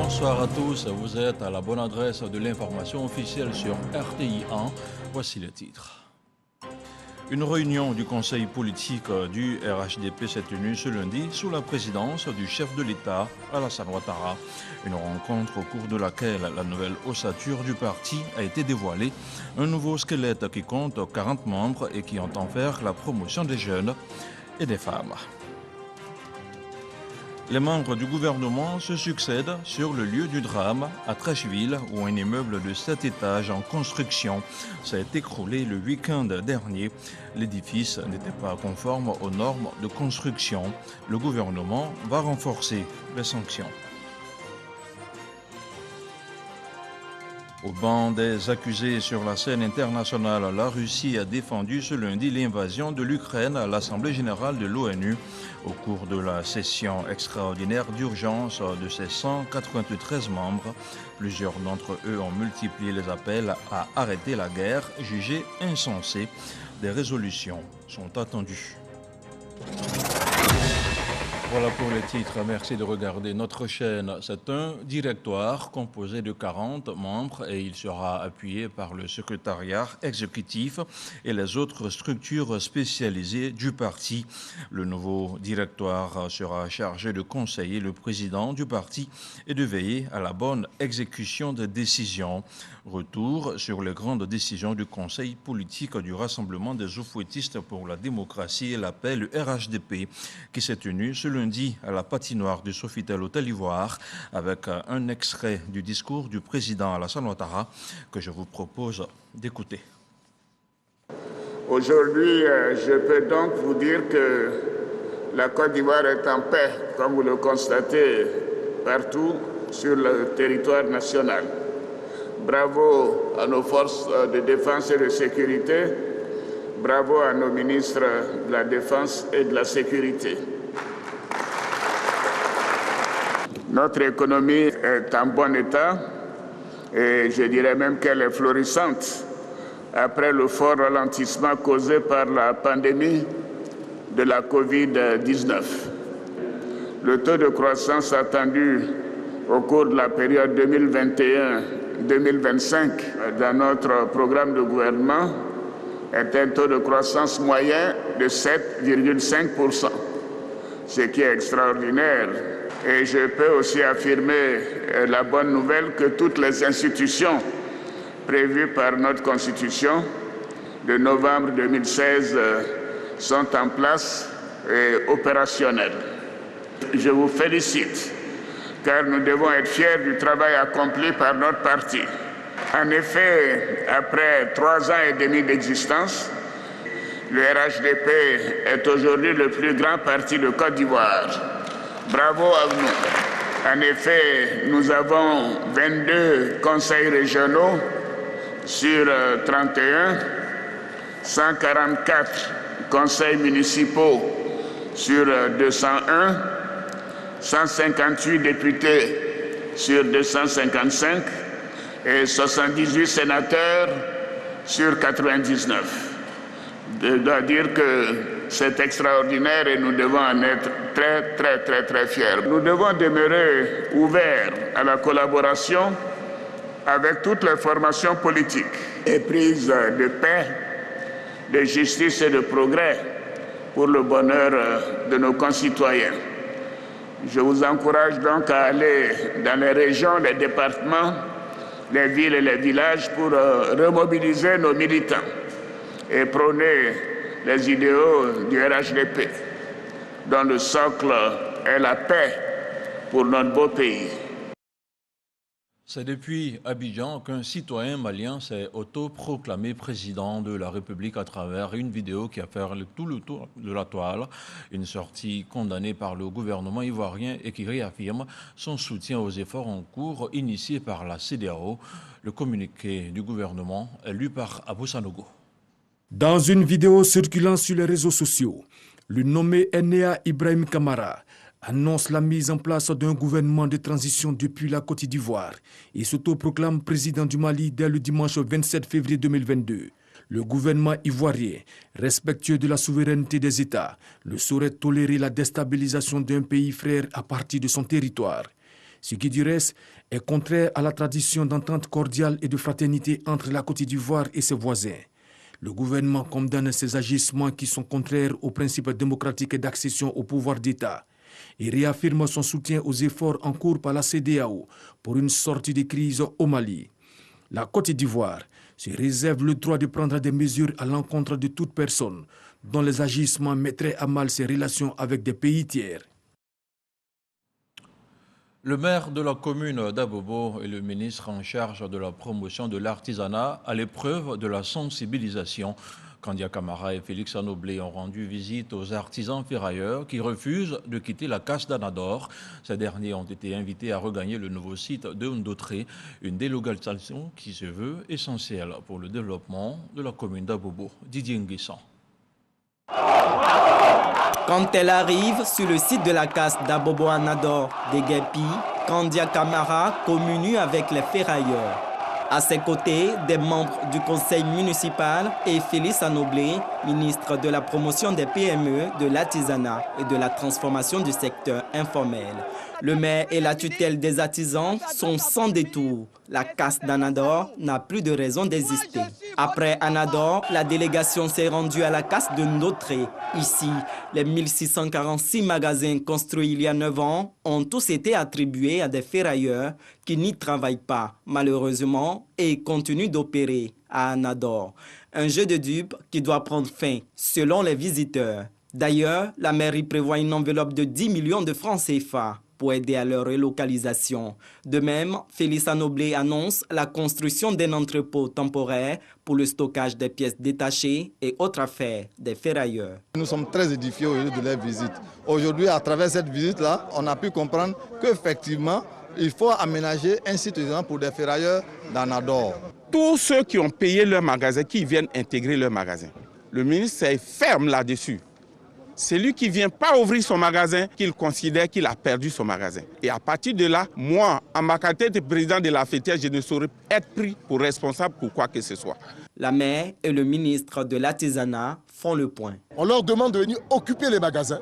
Bonsoir à tous, vous êtes à la bonne adresse de l'information officielle sur RTI 1. Voici le titre. Une réunion du conseil politique du RHDP s'est tenue ce lundi sous la présidence du chef de l'État, Alassane Ouattara. Une rencontre au cours de laquelle la nouvelle ossature du parti a été dévoilée. Un nouveau squelette qui compte 40 membres et qui entend faire la promotion des jeunes et des femmes. Les membres du gouvernement se succèdent sur le lieu du drame à Trècheville où un immeuble de 7 étages en construction s'est écroulé le week-end dernier. L'édifice n'était pas conforme aux normes de construction. Le gouvernement va renforcer les sanctions. Au banc des accusés sur la scène internationale, la Russie a défendu ce lundi l'invasion de l'Ukraine à l'Assemblée générale de l'ONU. Au cours de la session extraordinaire d'urgence de ses 193 membres, plusieurs d'entre eux ont multiplié les appels à arrêter la guerre, jugée insensée. Des résolutions sont attendues. Voilà pour les titres. Merci de regarder notre chaîne. C'est un directoire composé de 40 membres et il sera appuyé par le secrétariat exécutif et les autres structures spécialisées du parti. Le nouveau directoire sera chargé de conseiller le président du parti et de veiller à la bonne exécution des décisions. Retour sur les grandes décisions du Conseil politique du Rassemblement des Oufouettistes pour la démocratie et la paix, le RHDP, qui s'est tenu ce lundi à la patinoire du Sofitel Hôtel Ivoire avec un extrait du discours du président Alassane Ouattara que je vous propose d'écouter. Aujourd'hui, je peux donc vous dire que la Côte d'Ivoire est en paix, comme vous le constatez partout sur le territoire national. Bravo à nos forces de défense et de sécurité. Bravo à nos ministres de la Défense et de la Sécurité. Notre économie est en bon état et je dirais même qu'elle est florissante après le fort ralentissement causé par la pandémie de la Covid-19. Le taux de croissance attendu au cours de la période 2021-2025 dans notre programme de gouvernement est un taux de croissance moyen de 7,5%, ce qui est extraordinaire. Et je peux aussi affirmer la bonne nouvelle que toutes les institutions prévues par notre Constitution de novembre 2016 sont en place et opérationnelles. Je vous félicite car nous devons être fiers du travail accompli par notre parti. En effet, après 3 ans et demi d'existence, le RHDP est aujourd'hui le plus grand parti de Côte d'Ivoire. Bravo à nous. En effet, nous avons 22 conseils régionaux sur 31, 144 conseils municipaux sur 201, 158 députés sur 255 et 78 sénateurs sur 99. Je dois dire que c'est extraordinaire et nous devons en être très fiers. Nous devons demeurer ouverts à la collaboration avec toutes les formations politiques et prises de paix, de justice et de progrès pour le bonheur de nos concitoyens. Je vous encourage donc à aller dans les régions, les départements, les villes et les villages pour remobiliser nos militants et prôner les idéaux du RHDP, dont le socle est la paix pour notre beau pays. C'est depuis Abidjan qu'un citoyen malien s'est autoproclamé président de la République à travers une vidéo qui a fait tout le tour de la toile, une sortie condamnée par le gouvernement ivoirien et qui réaffirme son soutien aux efforts en cours initiés par la CEDEAO. Le communiqué du gouvernement est lu par Abou Sanogo. Dans une vidéo circulant sur les réseaux sociaux, le nommé Enea Ibrahim Kamara annonce la mise en place d'un gouvernement de transition depuis la Côte d'Ivoire et s'autoproclame président du Mali dès le dimanche 27 février 2022. Le gouvernement ivoirien, respectueux de la souveraineté des États, ne saurait tolérer la déstabilisation d'un pays frère à partir de son territoire. Ce qui du reste est contraire à la tradition d'entente cordiale et de fraternité entre la Côte d'Ivoire et ses voisins. Le gouvernement condamne ces agissements qui sont contraires aux principes démocratiques et d'accession au pouvoir d'État et réaffirme son soutien aux efforts en cours par la CEDEAO pour une sortie de crise au Mali. La Côte d'Ivoire se réserve le droit de prendre des mesures à l'encontre de toute personne dont les agissements mettraient à mal ses relations avec des pays tiers. Le maire de la commune d'Abobo et le ministre en charge de la promotion de l'artisanat à l'épreuve de la sensibilisation. Kandia Camara et Félix Anoblé ont rendu visite aux artisans ferrailleurs qui refusent de quitter la casse d'Anador. Ces derniers ont été invités à regagner le nouveau site de Ndotré, une délocalisation qui se veut essentielle pour le développement de la commune d'Abobo. Didier Nguessan. Quand elle arrive sur le site de la casse d'Abobo Anador des Guépis, Kandia Camara communue avec les ferrailleurs. À ses côtés, des membres du conseil municipal et Félix Anoblé, ministre de la promotion des PME, de l'artisanat et de la transformation du secteur informel. Le maire et la tutelle des artisans sont sans détour. La casse d'Anador n'a plus de raison d'exister. Après Anador, la délégation s'est rendue à la casse de Ndotré. Ici, les 1646 magasins construits il y a 9 ans ont tous été attribués à des ferrailleurs qui n'y travaillent pas, malheureusement, et continuent d'opérer à Anador. Un jeu de dupes qui doit prendre fin, selon les visiteurs. D'ailleurs, la mairie prévoit une enveloppe de 10 millions de francs CFA pour aider à leur relocalisation. De même, Félix Anoblé annonce la construction d'un entrepôt temporaire pour le stockage des pièces détachées et autres affaires des ferrailleurs. Nous sommes très édifiés au lieu de leur visite. Aujourd'hui, à travers cette visite-là, on a pu comprendre qu'effectivement, il faut aménager un site pour des ferrailleurs d'Anador. Tous ceux qui ont payé leur magasin, qui viennent intégrer leur magasin, le ministre est ferme là-dessus. C'est lui qui ne vient pas ouvrir son magasin qu'il considère qu'il a perdu son magasin. Et à partir de là, moi, en ma qualité de président de la fêtière, je ne saurais être pris pour responsable pour quoi que ce soit. La maire et le ministre de l'artisanat font le point. On leur demande de venir occuper les magasins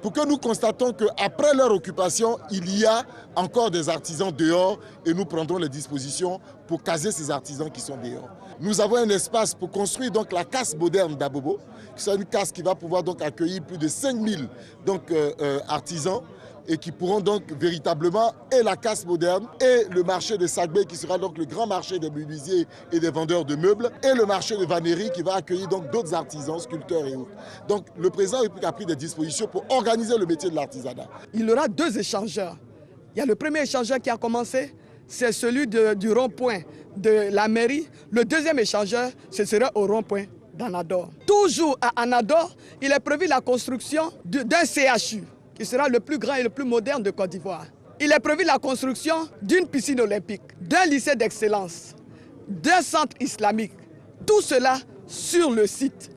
pour que nous constatons qu'après leur occupation, il y a encore des artisans dehors et nous prendrons les dispositions pour caser ces artisans qui sont dehors. Nous avons un espace pour construire donc la casse moderne d'Abobo, qui est une casse qui va pouvoir donc accueillir plus de 5000 artisans et qui pourront donc véritablement, et la casse moderne, et le marché de Sagbé qui sera donc le grand marché des menuisiers et des vendeurs de meubles, et le marché de vannerie qui va accueillir donc d'autres artisans, sculpteurs et autres. Donc le président a pris des dispositions pour organiser le métier de l'artisanat. Il y aura 2 échangeurs. Il y a le premier échangeur qui a commencé, c'est celui du rond-point de la mairie. Le deuxième échangeur, ce sera au rond-point d'Anador. Toujours à Anador, il est prévu la construction d'un CHU, qui sera le plus grand et le plus moderne de Côte d'Ivoire. Il est prévu la construction d'une piscine olympique, d'un lycée d'excellence, d'un centre islamique. Tout cela sur le site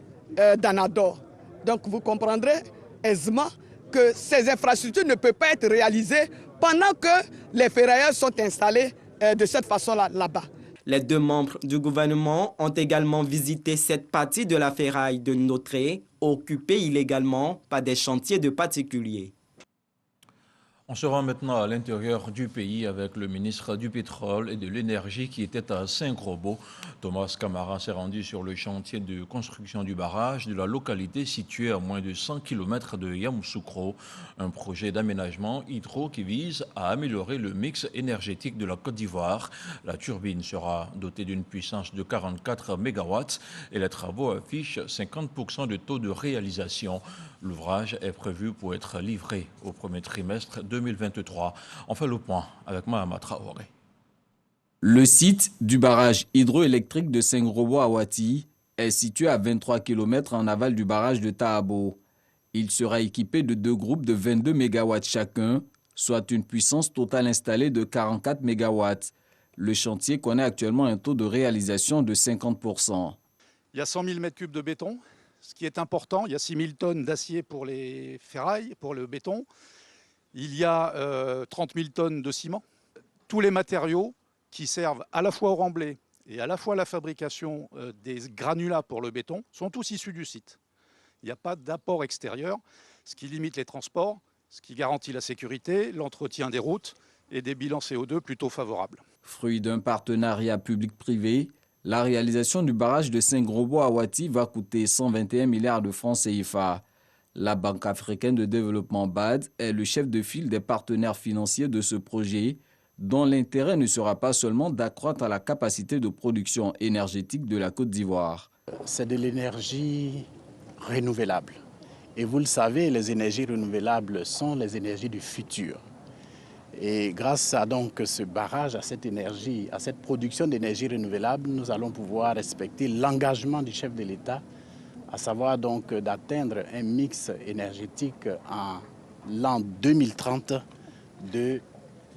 d'Anador. Donc vous comprendrez aisément que ces infrastructures ne peuvent pas être réalisées pendant que les ferrailleurs sont installés de cette façon-là là-bas. Les 2 membres du gouvernement ont également visité cette partie de la ferraille de Ndotré, occupée illégalement par des chantiers de particuliers. On se rend maintenant à l'intérieur du pays avec le ministre du Pétrole et de l'Énergie qui était à Saint-Grobo. Thomas Camara s'est rendu sur le chantier de construction du barrage de la localité située à moins de 100 km de Yamoussoukro, un projet d'aménagement hydro qui vise à améliorer le mix énergétique de la Côte d'Ivoire. La turbine sera dotée d'une puissance de 44 MW et les travaux affichent 50% de taux de réalisation. L'ouvrage est prévu pour être livré au premier trimestre 2023. On fait le point avec Mahama Traoré. Le site du barrage hydroélectrique de Saint-Grobo à Ouati est situé à 23 km en aval du barrage de Tahabo. Il sera équipé de 2 groupes de 22 MW chacun, soit une puissance totale installée de 44 MW. Le chantier connaît actuellement un taux de réalisation de 50%. Il y a 100 000 m3 de béton. Ce qui est important, il y a 6 000 tonnes d'acier pour les ferrailles, pour le béton. Il y a 30 000 tonnes de ciment. Tous les matériaux qui servent à la fois au remblai et à la fois à la fabrication des granulats pour le béton sont tous issus du site. Il n'y a pas d'apport extérieur, ce qui limite les transports, ce qui garantit la sécurité, l'entretien des routes et des bilans CO2 plutôt favorables. Fruit d'un partenariat public-privé, la réalisation du barrage de Saint-Grobois-Awati va coûter 121 milliards de francs CFA. La Banque africaine de développement BAD est le chef de file des partenaires financiers de ce projet, dont l'intérêt ne sera pas seulement d'accroître la capacité de production énergétique de la Côte d'Ivoire. C'est de l'énergie renouvelable. Et vous le savez, les énergies renouvelables sont les énergies du futur. Et grâce à donc ce barrage, à cette énergie, à cette production d'énergie renouvelable, nous allons pouvoir respecter l'engagement du chef de l'État, à savoir donc d'atteindre un mix énergétique en l'an 2030 de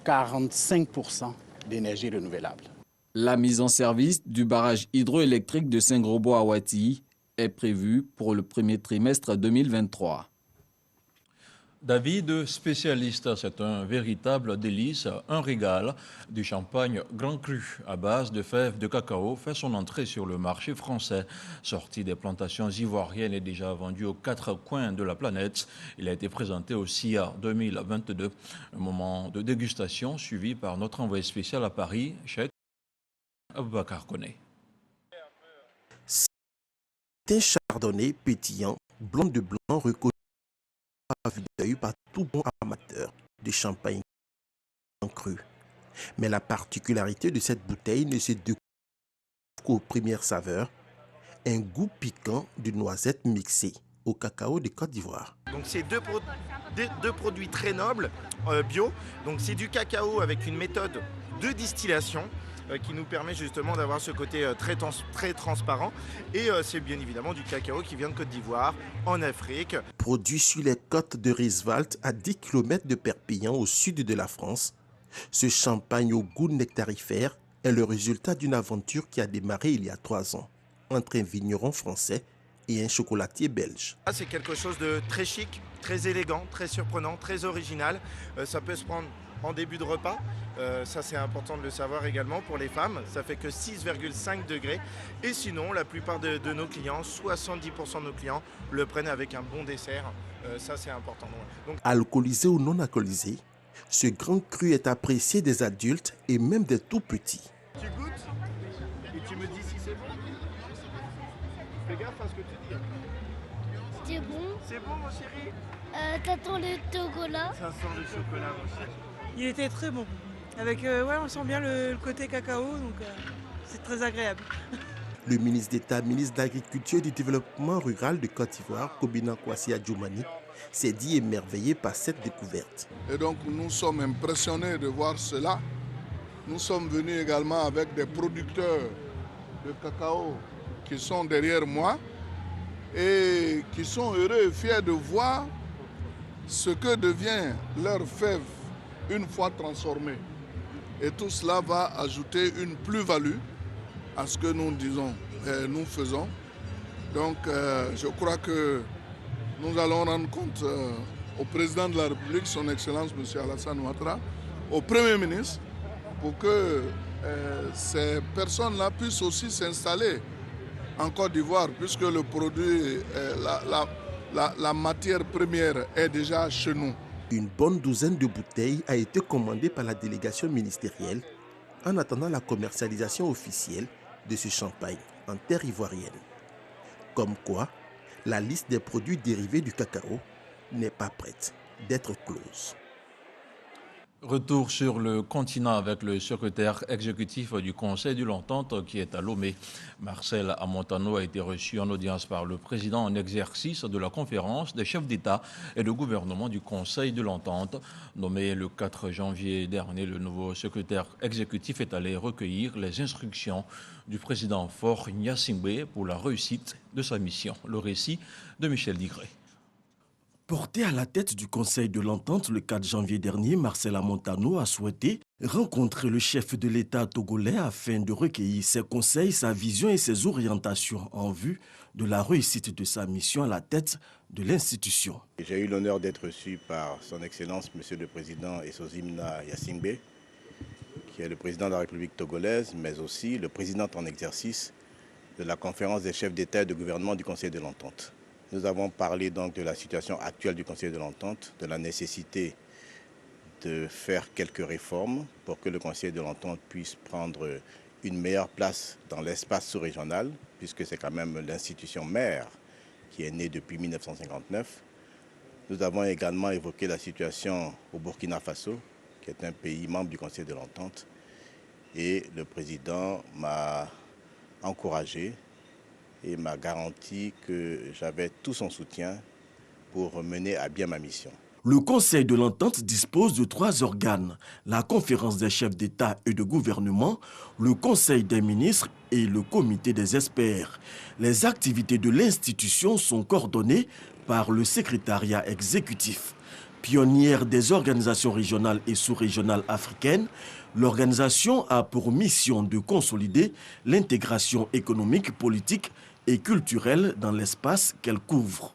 45% d'énergie renouvelable. La mise en service du barrage hydroélectrique de Saint-Grobois-Awati est prévue pour le premier trimestre 2023. David, spécialiste, c'est un véritable délice, un régal. Du champagne Grand Cru à base de fèves de cacao fait son entrée sur le marché français. Sorti des plantations ivoiriennes et déjà vendu aux 4 coins de la planète, il a été présenté au CIA 2022. Un moment de dégustation suivi par notre envoyé spécial à Paris, Cheikh Aboubacar Koné. C'est un chardonnay pétillant, blanc de blanc reconnu à vue d'œil par tout bon amateur de champagne cru. Mais la particularité de cette bouteille ne se découvre qu'aux premières saveurs, un goût piquant de noisettes mixées au cacao de Côte d'Ivoire. Donc c'est deux produits très nobles, bio. Donc c'est du cacao avec une méthode de distillation qui nous permet justement d'avoir ce côté très transparent. Et c'est bien évidemment du cacao qui vient de Côte d'Ivoire, en Afrique. Produit sur les côtes de Rieswald, à 10 km de Perpignan, au sud de la France, ce champagne au goût nectarifère est le résultat d'une aventure qui a démarré il y a 3 ans entre un vigneron français et un chocolatier belge. C'est quelque chose de très chic, très élégant, très surprenant, très original. Ça peut se prendre en début de repas, ça c'est important de le savoir également pour les femmes, ça fait que 6,5 degrés. Et sinon, la plupart de nos clients, 70% de nos clients, le prennent avec un bon dessert, ça c'est important. Donc, alcoolisé ou non alcoolisé, ce grand cru est apprécié des adultes et même des tout petits. Tu goûtes et tu me dis si c'est bon. Fais gaffe à ce que tu dis. C'est bon. C'est bon mon chéri. T'attends le chocolat. Ça sent le chocolat mon chéri. Il était très bon. Avec, ouais, on sent bien le côté cacao, donc c'est très agréable. Le ministre d'État, ministre de l'Agriculture et du Développement rural de Côte d'Ivoire, Kobina Kwasi Adjoumani, s'est dit émerveillé par cette découverte. Et donc nous sommes impressionnés de voir cela. Nous sommes venus également avec des producteurs de cacao qui sont derrière moi et qui sont heureux et fiers de voir ce que devient leur fève une fois transformée. Et tout cela va ajouter une plus-value à ce que nous disons, nous faisons. Donc je crois que nous allons rendre compte au président de la République, son Excellence M. Alassane Ouattara, au Premier ministre, pour que ces personnes-là puissent aussi s'installer en Côte d'Ivoire, puisque le produit, la matière première est déjà chez nous. Une bonne douzaine de bouteilles a été commandée par la délégation ministérielle en attendant la commercialisation officielle de ce champagne en terre ivoirienne. Comme quoi, la liste des produits dérivés du cacao n'est pas prête d'être close. Retour sur le continent avec le secrétaire exécutif du Conseil de l'Entente qui est à Lomé. Marcel Amontano a été reçu en audience par le président en exercice de la conférence des chefs d'État et de gouvernement du Conseil de l'Entente. Nommé le 4 janvier dernier, le nouveau secrétaire exécutif est allé recueillir les instructions du président Faure Gnassingbé pour la réussite de sa mission. Le récit de Michel Digré. Porté à la tête du Conseil de l'Entente le 4 janvier dernier, Marcel Amontano a souhaité rencontrer le chef de l'État togolais afin de recueillir ses conseils, sa vision et ses orientations en vue de la réussite de sa mission à la tête de l'institution. J'ai eu l'honneur d'être reçu par son Excellence, Monsieur le Président Essozimna Gnassingbé, qui est le président de la République togolaise, mais aussi le président en exercice de la conférence des chefs d'État et de gouvernement du Conseil de l'Entente. Nous avons parlé donc de la situation actuelle du Conseil de l'Entente, de la nécessité de faire quelques réformes pour que le Conseil de l'Entente puisse prendre une meilleure place dans l'espace sous-régional, puisque c'est quand même l'institution mère qui est née depuis 1959. Nous avons également évoqué la situation au Burkina Faso, qui est un pays membre du Conseil de l'Entente. Et le président m'a encouragé et m'a garanti que j'avais tout son soutien pour mener à bien ma mission. Le Conseil de l'Entente dispose de 3 organes, la conférence des chefs d'État et de gouvernement, le Conseil des ministres et le comité des experts. Les activités de l'institution sont coordonnées par le secrétariat exécutif. Pionnière des organisations régionales et sous-régionales africaines, l'organisation a pour mission de consolider l'intégration économique, politique et culturelle dans l'espace qu'elle couvre.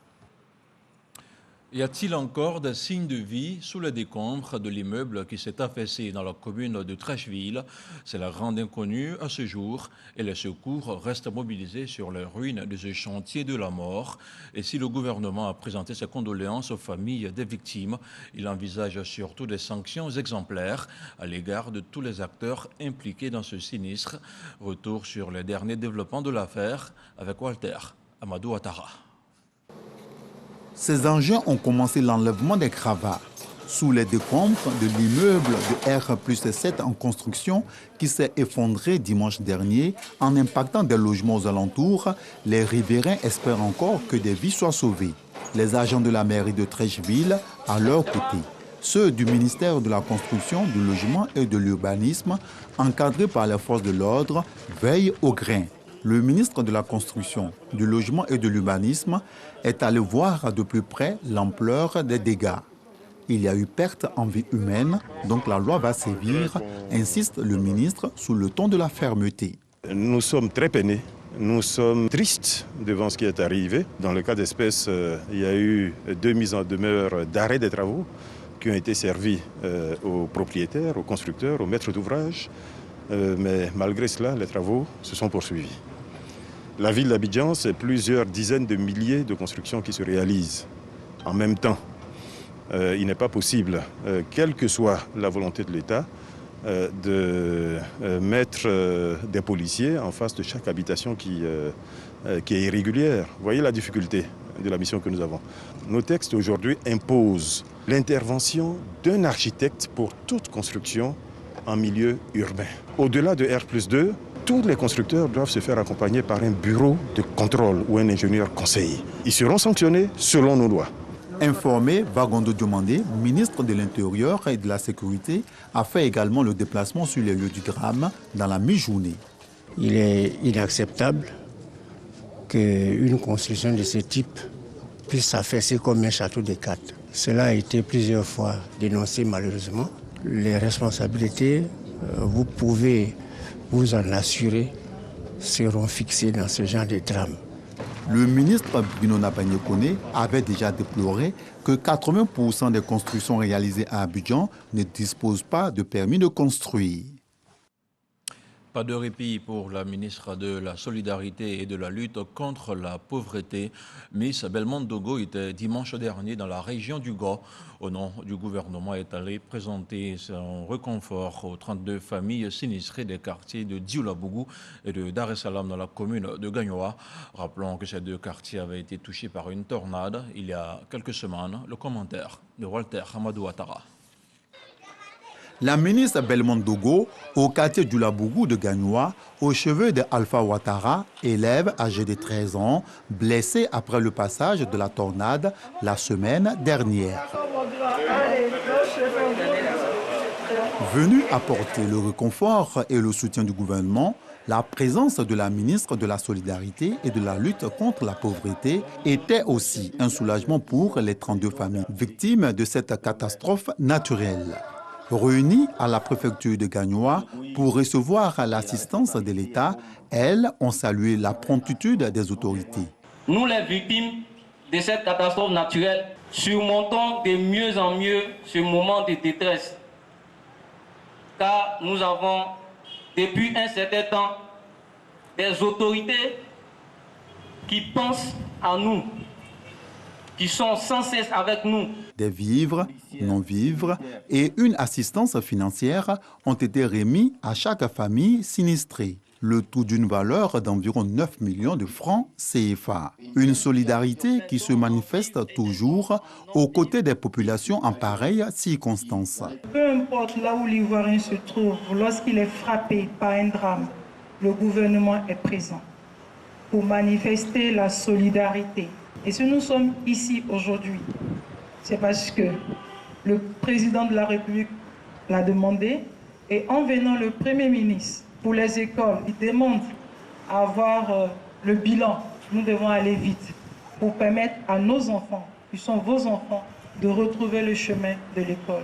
Y a-t-il encore des signes de vie sous les décombres de l'immeuble qui s'est affaissé dans la commune de Treichville? C'est la grande inconnue à ce jour et les secours restent mobilisés sur les ruines de ce chantier de la mort. Et si le gouvernement a présenté ses condoléances aux familles des victimes, il envisage surtout des sanctions exemplaires à l'égard de tous les acteurs impliqués dans ce sinistre. Retour sur les derniers développements de l'affaire avec Walter Amadou Ouattara. Ces engins ont commencé l'enlèvement des cravates sous les décombres de l'immeuble de R+7 en construction qui s'est effondré dimanche dernier en impactant des logements aux alentours. Les riverains espèrent encore que des vies soient sauvées. Les agents de la mairie de Treichville, à leur côté, ceux du ministère de la Construction, du Logement et de l'Urbanisme, encadrés par les forces de l'ordre, veillent au grain. Le ministre de la Construction, du Logement et de l'Urbanisme est allé voir de plus près l'ampleur des dégâts. Il y a eu perte en vie humaine, donc la loi va sévir, insiste le ministre sous le ton de la fermeté. Nous sommes très peinés, nous sommes tristes devant ce qui est arrivé. Dans le cas d'espèce, il y a eu 2 mises en demeure d'arrêt des travaux qui ont été servies aux propriétaires, aux constructeurs, aux maîtres d'ouvrage. Mais malgré cela, les travaux se sont poursuivis. La ville d'Abidjan, c'est plusieurs dizaines de milliers de constructions qui se réalisent en même temps. Il n'est pas possible, quelle que soit la volonté de l'État, de mettre des policiers en face de chaque habitation qui est irrégulière. Vous voyez la difficulté de la mission que nous avons. Nos textes aujourd'hui imposent l'intervention d'un architecte pour toute construction en milieu urbain. Au-delà de R+2, tous les constructeurs doivent se faire accompagner par un bureau de contrôle ou un ingénieur conseiller. Ils seront sanctionnés selon nos lois. Informé, Bagondo Diomandé, ministre de l'Intérieur et de la Sécurité, a fait également le déplacement sur les lieux du drame dans la mi-journée. Il est inacceptable qu'une construction de ce type puisse s'affaisser comme un château de cartes. Cela a été plusieurs fois dénoncé malheureusement. Les responsabilités, vous pouvez vous en assurer, seront fixées dans ce genre de drame. Le ministre Bruno Nabagné-Koné avait déjà déploré que 80% des constructions réalisées à Abidjan ne disposent pas de permis de construire. Pas de répit pour la ministre de la Solidarité et de la lutte contre la pauvreté. Miss Belmondo Dogo était dimanche dernier dans la région du Gao. Au nom du gouvernement, est allé présenter son réconfort aux 32 familles sinistrées des quartiers de Dioulabougou et de Dar es Salaam dans la commune de Gagnoa. Rappelons que ces 2 quartiers avaient été touchés par une tornade il y a quelques semaines. Le commentaire de Walter Amadou Ouattara. La ministre Belmondo Dogo, au quartier du Labougou de Gagnoa, aux cheveux de Alpha Ouattara, élève âgé de 13 ans, blessé après le passage de la tornade la semaine dernière. Venu apporter le réconfort et le soutien du gouvernement, la présence de la ministre de la Solidarité et de la lutte contre la pauvreté était aussi un soulagement pour les 32 familles victimes de cette catastrophe naturelle. Réunies à la préfecture de Gagnoa pour recevoir l'assistance de l'État, elles ont salué la promptitude des autorités. Nous, les victimes de cette catastrophe naturelle, surmontons de mieux en mieux ce moment de détresse. Car nous avons, depuis un certain temps, des autorités qui pensent à nous, qui sont sans cesse avec nous. Des vivres, non-vivres et une assistance financière ont été remis à chaque famille sinistrée. Le tout d'une valeur d'environ 9 millions de francs CFA. Une solidarité qui se manifeste toujours aux côtés des populations en pareille circonstance. Peu importe là où l'Ivoirien se trouve, lorsqu'il est frappé par un drame, le gouvernement est présent pour manifester la solidarité. Et si nous sommes ici aujourd'hui, c'est parce que le président de la République l'a demandé et en venant le Premier ministre pour les écoles, il demande à avoir le bilan. Nous devons aller vite pour permettre à nos enfants, qui sont vos enfants, de retrouver le chemin de l'école.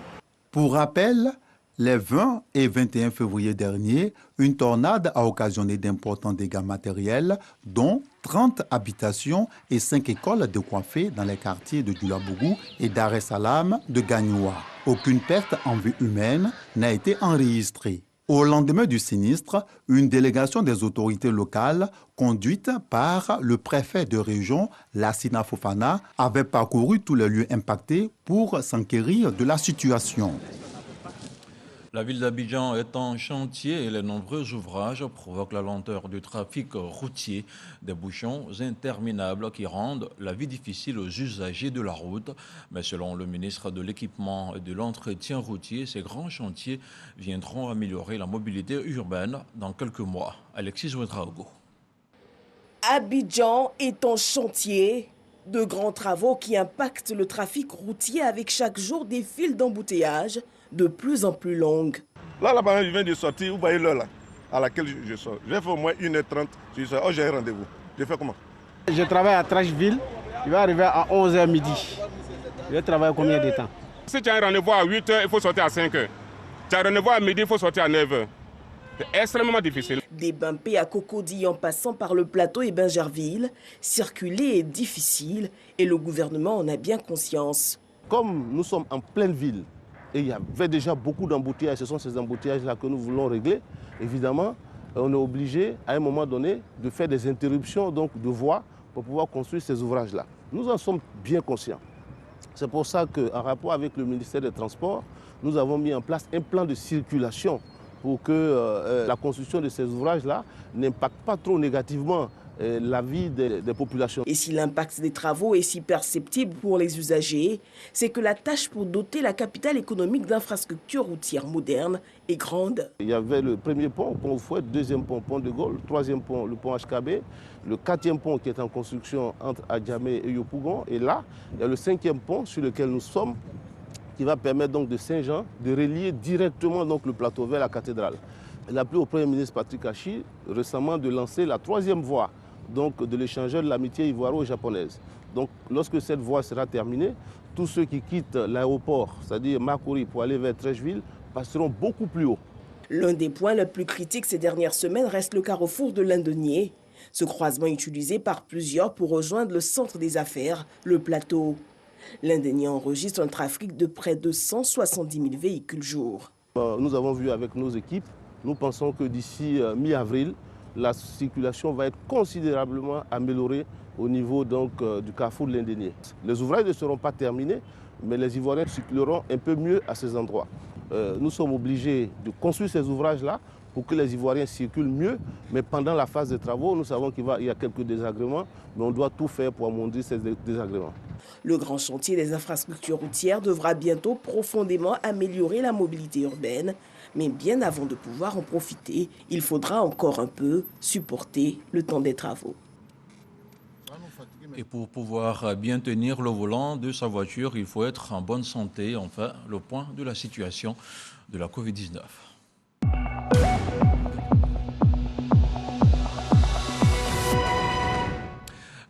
Pour rappel, les 20 et 21 février dernier, une tornade a occasionné d'importants dégâts matériels, dont 30 habitations et 5 écoles de coiffés dans les quartiers de Djoulabougou et Dar es Salaam de Gagnoua. Aucune perte en vie humaine n'a été enregistrée. Au lendemain du sinistre, une délégation des autorités locales, conduite par le préfet de région, Lassina Fofana, avait parcouru tous les lieux impactés pour s'enquérir de la situation. La ville d'Abidjan est en chantier et les nombreux ouvrages provoquent la lenteur du trafic routier, des bouchons interminables qui rendent la vie difficile aux usagers de la route. Mais selon le ministre de l'Équipement et de l'Entretien routier, ces grands chantiers viendront améliorer la mobilité urbaine dans quelques mois. Alexis Ouedraogo. Abidjan est en chantier. De grands travaux qui impactent le trafic routier avec chaque jour des files d'embouteillage de plus en plus longues. Là, je viens de sortir, vous voyez l'heure là, à laquelle je sors. Je vais faire au moins 1h30, je sors. Oh, j'ai un rendez-vous. Je fais comment? Je travaille à Trashville, je vais arriver à 11h midi. Je vais travailler combien de temps? Si tu as un rendez-vous à 8h, il faut sortir à 5h. Tu as un rendez-vous à midi, il faut sortir à 9h. C'est extrêmement difficile. Des Bampé à Cocody en passant par le plateau et Bingerville, circuler est difficile et le gouvernement en a bien conscience. Comme nous sommes en pleine ville et il y avait déjà beaucoup d'embouteillages, ce sont ces embouteillages-là que nous voulons régler, évidemment, on est obligé à un moment donné de faire des interruptions donc, de voies pour pouvoir construire ces ouvrages-là. Nous en sommes bien conscients. C'est pour ça qu'en rapport avec le ministère des Transports, nous avons mis en place un plan de circulation pour que la construction de ces ouvrages-là n'impacte pas trop négativement la vie des populations. Et si l'impact des travaux est si perceptible pour les usagers, c'est que la tâche pour doter la capitale économique d'infrastructures routières modernes est grande. Il y avait le premier pont, pont Fouette, deuxième pont, pont de Gaulle, troisième pont, le pont HKB, le quatrième pont qui est en construction entre Adjamé et Yopougon, et là, il y a le cinquième pont sur lequel nous sommes, qui va permettre donc de Saint-Jean de relier directement donc le plateau vers la cathédrale. Il a plu au Premier ministre Patrick Achi récemment de lancer la troisième voie donc de l'échangeur de l'amitié ivoiro-japonaise. Donc lorsque cette voie sera terminée, tous ceux qui quittent l'aéroport, c'est-à-dire Makori pour aller vers Trècheville, passeront beaucoup plus haut. L'un des points les plus critiques ces dernières semaines reste le carrefour de Lindenier. Ce croisement est utilisé par plusieurs pour rejoindre le centre des affaires, le plateau. Lindenier enregistre un trafic de près de 170 000 véhicules jour. Nous avons vu avec nos équipes, nous pensons que d'ici mi-avril, la circulation va être considérablement améliorée au niveau donc, du carrefour de Lindenier. Les ouvrages ne seront pas terminés, mais les Ivoiriens circuleront un peu mieux à ces endroits. Nous sommes obligés de construire ces ouvrages-là pour que les Ivoiriens circulent mieux, mais pendant la phase des travaux, nous savons qu'il y a quelques désagréments, mais on doit tout faire pour amoindrir ces désagréments. Le grand chantier des infrastructures routières devra bientôt profondément améliorer la mobilité urbaine, mais bien avant de pouvoir en profiter, il faudra encore un peu supporter le temps des travaux. Et pour pouvoir bien tenir le volant de sa voiture, il faut être en bonne santé. Enfin, le point de la situation de la Covid-19.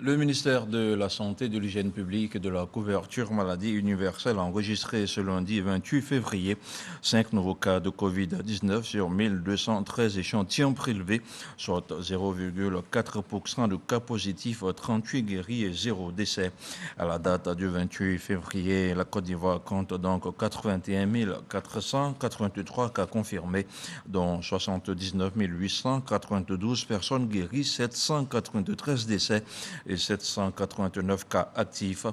Le ministère de la Santé, de l'Hygiène publique et de la couverture maladie universelle a enregistré ce lundi 28 février 5 nouveaux cas de Covid-19 sur 1213 échantillons prélevés, soit 0,4% de cas positifs, 38 guéris et 0 décès. À la date du 28 février, la Côte d'Ivoire compte donc 81 483 cas confirmés, dont 79 892 personnes guéries, 793 décès et 789 cas actifs.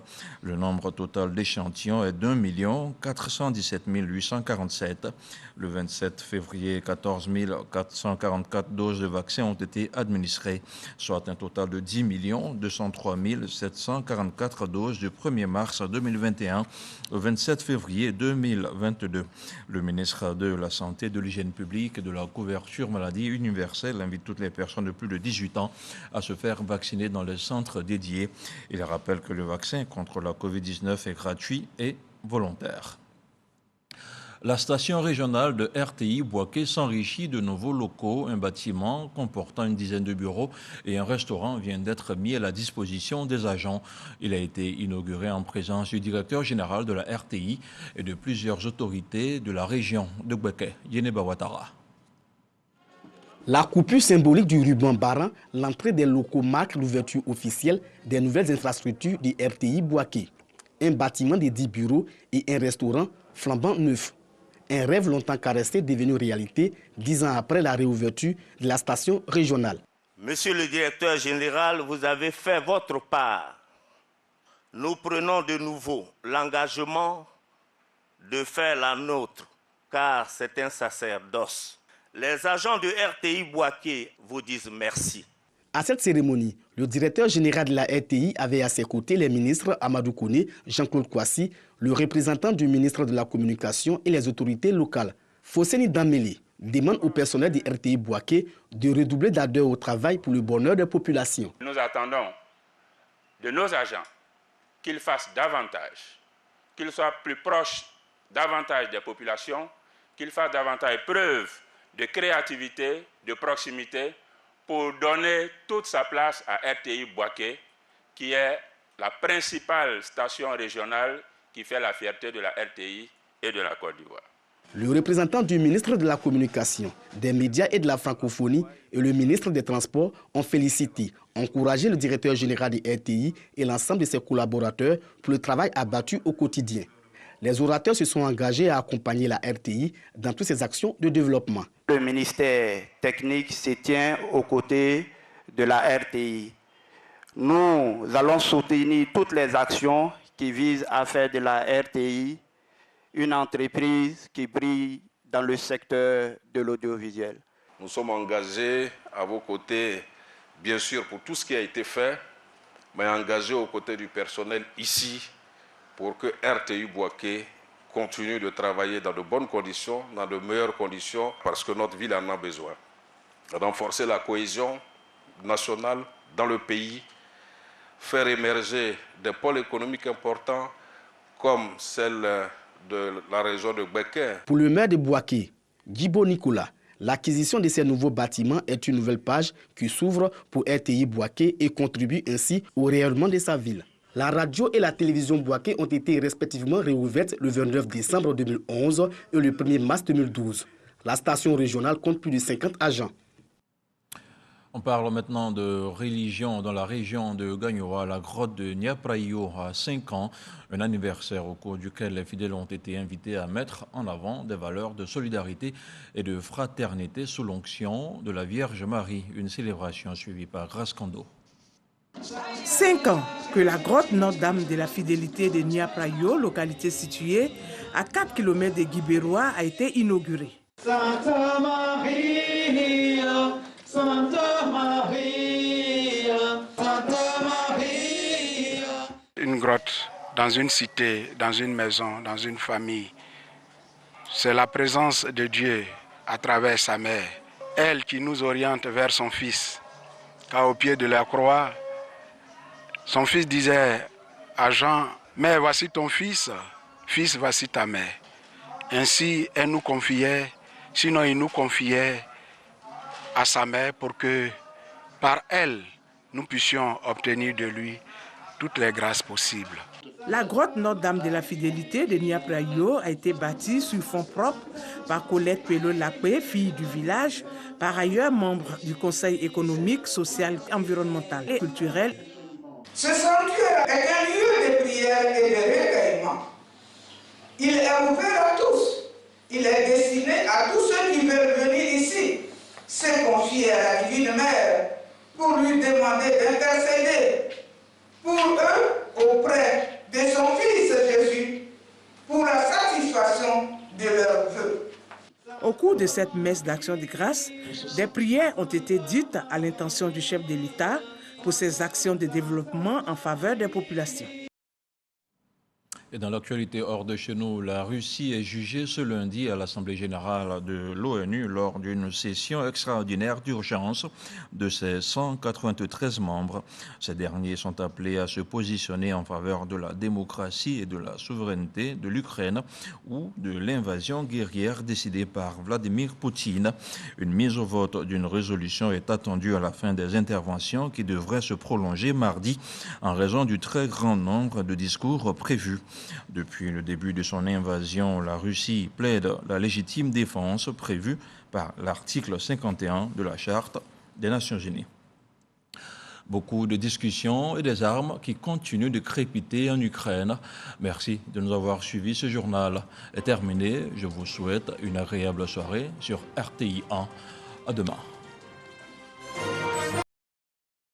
Le nombre total d'échantillons est d'1 417 847. Le 27 février, 14 444 doses de vaccins ont été administrées, soit un total de 10 203 744 doses du 1er mars 2021 au 27 février 2022. Le ministre de la Santé, de l'Hygiène publique et de la couverture maladie universelle invite toutes les personnes de plus de 18 ans à se faire vacciner dans les centres dédiés. Il rappelle que le vaccin contre la Covid-19 est gratuit et volontaire. La station régionale de RTI Bouaké s'enrichit de nouveaux locaux. Un bâtiment comportant une dizaine de bureaux et un restaurant vient d'être mis à la disposition des agents. Il a été inauguré en présence du directeur général de la RTI et de plusieurs autorités de la région de Bouaké. Yeneba Ouattara. La coupure symbolique du ruban barrant, l'entrée des locaux marque l'ouverture officielle des nouvelles infrastructures du RTI Bouaké. Un bâtiment de 10 bureaux et un restaurant flambant neuf. Un rêve longtemps caressé devenu réalité 10 ans après la réouverture de la station régionale. Monsieur le directeur général, vous avez fait votre part. Nous prenons de nouveau l'engagement de faire la nôtre, car c'est un sacerdoce. Les agents de RTI Bouaké vous disent merci. À cette cérémonie, le directeur général de la RTI avait à ses côtés les ministres Amadou Kone, Jean-Claude Kouassi, le représentant du ministre de la Communication et les autorités locales. Fosseni Dameli demande au personnel de RTI Bouaké de redoubler d'ardeur au travail pour le bonheur des populations. Nous attendons de nos agents qu'ils fassent davantage, qu'ils soient plus proches davantage des populations, qu'ils fassent davantage preuve de créativité, de proximité, pour donner toute sa place à RTI Bouaké, qui est la principale station régionale qui fait la fierté de la RTI et de la Côte d'Ivoire. Le représentant du ministre de la Communication, des médias et de la francophonie et le ministre des Transports ont félicité, encouragé le directeur général de RTI et l'ensemble de ses collaborateurs pour le travail abattu au quotidien. Les orateurs se sont engagés à accompagner la RTI dans toutes ses actions de développement. Le ministère technique se tient aux côtés de la RTI. Nous allons soutenir toutes les actions qui visent à faire de la RTI une entreprise qui brille dans le secteur de l'audiovisuel. Nous sommes engagés à vos côtés, bien sûr, pour tout ce qui a été fait, mais engagés aux côtés du personnel ici pour que RTI Bouaké continue de travailler dans de bonnes conditions, dans de meilleures conditions, parce que notre ville en a besoin. Renforcer la cohésion nationale dans le pays, faire émerger des pôles économiques importants comme celle de la région de Bouaké. Pour le maire de Bouaké, Guibo Nicolas, l'acquisition de ces nouveaux bâtiments est une nouvelle page qui s'ouvre pour RTI Bouaké et contribue ainsi au rayonnement de sa ville. La radio et la télévision Bouaké ont été respectivement réouvertes le 29 décembre 2011 et le 1er mars 2012. La station régionale compte plus de 50 agents. On parle maintenant de religion dans la région de Gagnoa. La grotte de Niaprayo a 5 ans, un anniversaire au cours duquel les fidèles ont été invités à mettre en avant des valeurs de solidarité et de fraternité sous l'onction de la Vierge Marie. Une célébration suivie par Grace Kando. 5 ans que la grotte Notre-Dame de la Fidélité de Niaprayo, localité située à 4 km de Guibérois, a été inaugurée. Santa Maria, Santa Maria, Santa Maria. Une grotte dans une cité, dans une maison, dans une famille, c'est la présence de Dieu à travers sa mère. Elle qui nous oriente vers son Fils, car au pied de la croix, son fils disait à Jean, « Mère, voici ton fils, fils, voici ta mère. » Ainsi, elle nous confiait, sinon il nous confiait à sa mère pour que, par elle, nous puissions obtenir de lui toutes les grâces possibles. La grotte Notre-Dame de la Fidélité de Niaprayo a été bâtie sur fonds propres par Colette Pello-Lapé, fille du village, par ailleurs membre du Conseil économique, social, environnemental et culturel. Ce sanctuaire est un lieu de prière et de recueillement. Il est ouvert à tous. Il est destiné à tous ceux qui veulent venir ici, se confier à la Divine Mère pour lui demander d'intercéder pour eux auprès de son Fils Jésus, pour la satisfaction de leurs vœux. Au cours de cette messe d'action de grâce, des prières ont été dites à l'intention du chef de l'État pour ses actions de développement en faveur des populations. Et dans l'actualité hors de chez nous, la Russie est jugée ce lundi à l'Assemblée générale de l'ONU lors d'une session extraordinaire d'urgence de ses 193 membres. Ces derniers sont appelés à se positionner en faveur de la démocratie et de la souveraineté de l'Ukraine ou de l'invasion guerrière décidée par Vladimir Poutine. Une mise au vote d'une résolution est attendue à la fin des interventions qui devraient se prolonger mardi en raison du très grand nombre de discours prévus. Depuis le début de son invasion, la Russie plaide la légitime défense prévue par l'article 51 de la Charte des Nations Unies. Beaucoup de discussions et des armes qui continuent de crépiter en Ukraine. Merci de nous avoir suivis. Ce journal est terminé. Je vous souhaite une agréable soirée sur RTI 1. À demain.